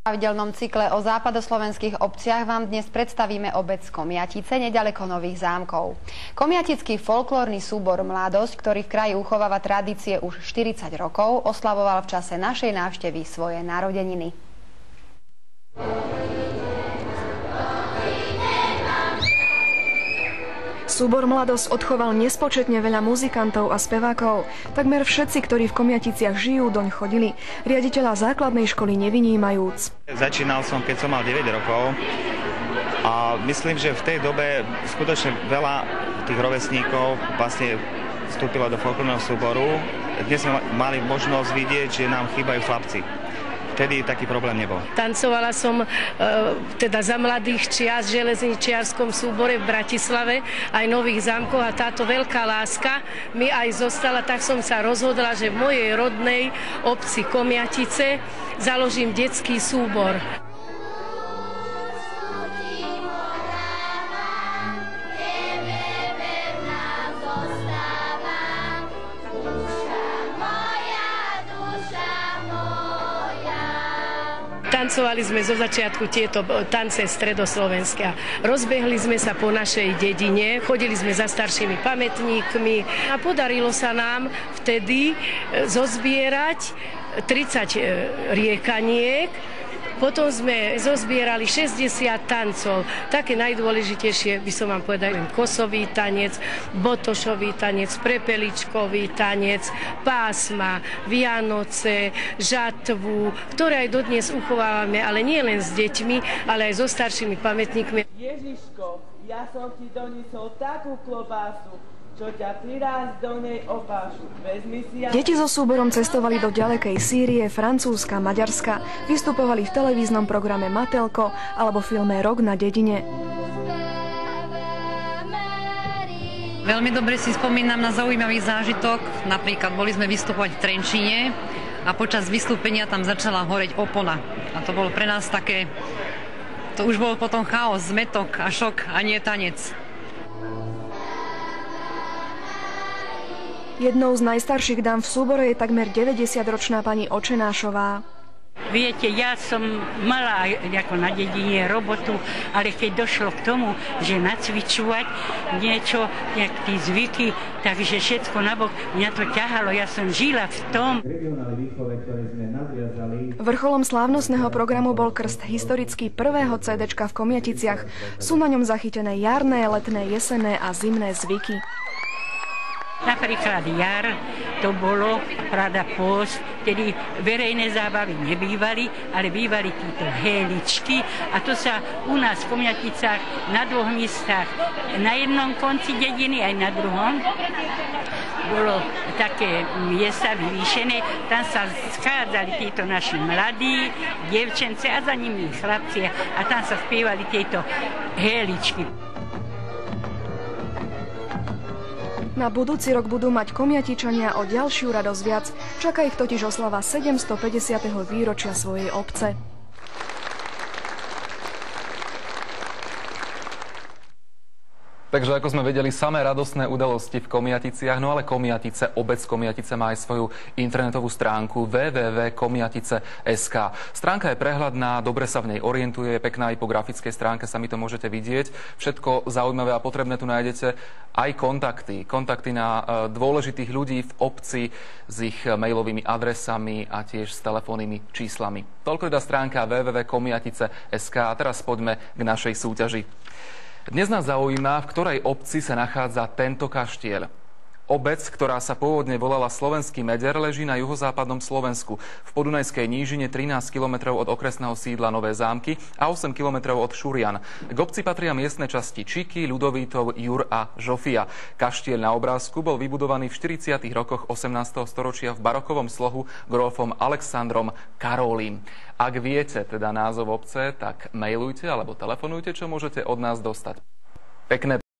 V pravidelnom cykle o západoslovenských obciach vám dnes predstavíme obec Komjatice neďaleko Nových Zámkov. Komjatický folklórny súbor Mladosť, ktorý v kraji uchováva tradície už 40 rokov, oslavoval v čase našej návštevy svoje narodeniny. Súbor Mladosť odchoval nespočetne veľa muzikantov a spevákov. Takmer všetci, ktorí v Komjaticiach žijú, doň chodili. Riaditeľa základnej školy nevynímajúc. Začínal som, keď som mal 9 rokov a myslím, že v tej dobe skutočne veľa tých rovesníkov vlastne vstúpilo do folklórneho súboru. Dnes sme mali možnosť vidieť, že nám chýbajú chlapci. Vtedy taký problém nebol. Tancovala som teda za mladých čias v železničiarskom súbore v Bratislave, aj Nových Zámkoch, a táto veľká láska mi aj zostala, tak som sa rozhodla, že v mojej rodnej obci Komjatice založím detský súbor. Tancovali sme zo začiatku tieto tance stredoslovenské. Rozbehli sme sa po našej dedine, chodili sme za staršími pamätníkmi a podarilo sa nám vtedy zozbierať 30 riekaniek. Potom sme zozbierali 60 tancov. Také najdôležitejšie by som vám povedal, kosový tanec, botošový tanec, prepeličkový tanec, pásma, Vianoce, žatvu, ktoré aj dodnes uchovávame, ale nie len s deťmi, ale aj so staršími pamätníkmi. Ježiško, ja som ti doniesol takú klobásu, čo ťa 3 raz do nej opášu. Vezmi si... Deti so súborom cestovali do ďalekej Sýrie, Francúzska, Maďarska, vystupovali v televíznom programe Matelko alebo filme Rok na dedine. Veľmi dobre si spomínam na zaujímavý zážitok. Napríklad boli sme vystupovať v Trenčíne a počas vystúpenia tam začala horeť opona. A to bolo pre nás také... To už bol potom chaos, zmetok a šok a nie tanec. Jednou z najstarších dám v súbore je takmer 90-ročná pani Očenášová. Viete, ja som mala ako na dedine robotu, ale keď došlo k tomu, že nacvičovať niečo, jak tí zvyky, takže všetko nabok, mňa to ťahalo, ja som žila v tom. Vrcholom slávnostného programu bol krst historicky prvého CDčka v Komjaticiach. Sú na ňom zachytené jarné, letné, jesenné a zimné zvyky. Napríklad jar, to bolo Prada Post, tedy verejné zábavy nebývali, ale bývali títo héličky a to sa u nás v Komjaticách na 2 miestach, na jednom konci dediny aj na druhom, bolo také miesta vyvýšené, tam sa schádzali títo naši mladí, dievčence a za nimi chlapci a tam sa spievali tieto héličky. Na budúci rok budú mať Komjatičania o ďalšiu radosť viac. Čaká ich totiž oslava 750. výročia svojej obce. Takže ako sme vedeli, samé radostné udalosti v Komjaticiach, no ale Komjatice, obec Komjatice má aj svoju internetovú stránku www.komjatice.sk. Stránka je prehľadná, dobre sa v nej orientuje, pekná aj po grafickej stránke, sami to môžete vidieť. Všetko zaujímavé a potrebné tu nájdete, aj kontakty na dôležitých ľudí v obci s ich mailovými adresami a tiež s telefónnymi číslami. Toľko teda stránka www.komjatice.sk a teraz poďme k našej súťaži. Dnes nás zaujíma, v ktorej obci sa nachádza tento kaštieľ. Obec, ktorá sa pôvodne volala Slovenský Meder, leží na juhozápadnom Slovensku. V Podunajskej nížine 13 km od okresného sídla Nové Zámky a 8 km od Šurian. K obci patria miestne časti Čiky, Ľudovítov, Jur a Žofia. Kaštieľ na obrázku bol vybudovaný v 40. rokoch 18. storočia v barokovom slohu grófom Alexandrom Karolím. Ak viete teda názov obce, tak mailujte alebo telefonujte, čo môžete od nás dostať. Pekné